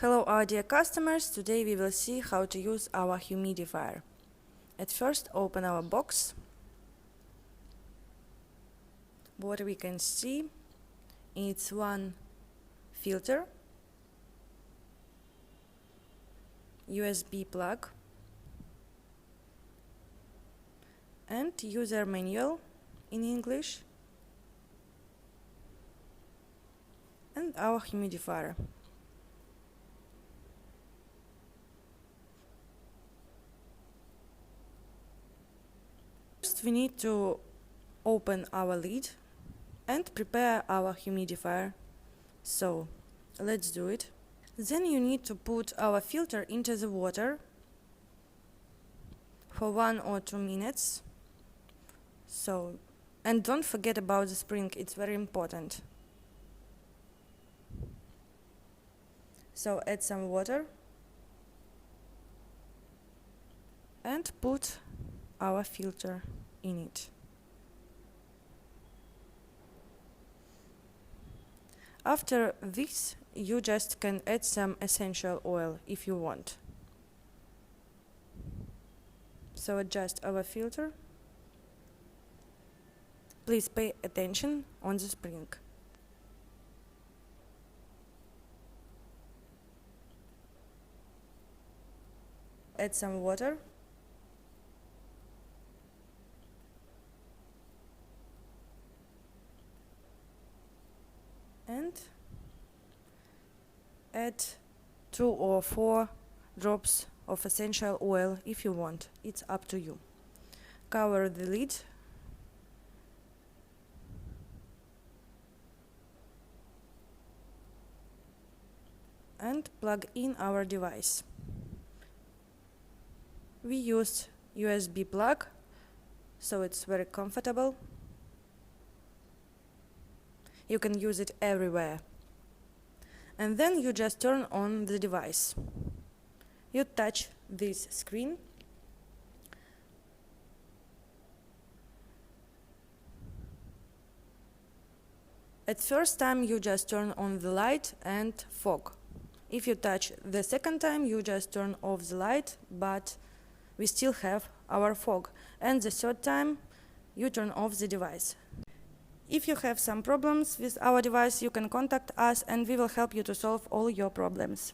Hello our dear customers, today we will see how to use our humidifier. At first open our box. What we can see, it's one filter, USB plug and user manual in English and our humidifier. First we need to open our lid and prepare our humidifier. So let's do it. Then you need to put our filter into the water for 1 or 2 minutes. And don't forget about the spring, it's very important. So add some water and put our filter in it. After this, you just can add some essential oil if you want. So adjust our filter. Please pay attention on the spring. Add some water. And add 2 or 4 drops of essential oil if you want. It's up to you. Cover the lid and plug in our device. We used USB plug, so it's very comfortable. You can use it everywhere. And then you just turn on the device. You touch this screen. At first time you just turn on the light and fog. If you touch the second time you just turn off the light, but we still have our fog. And the third time you turn off the device. If you have some problems with our device, you can contact us and we will help you to solve all your problems.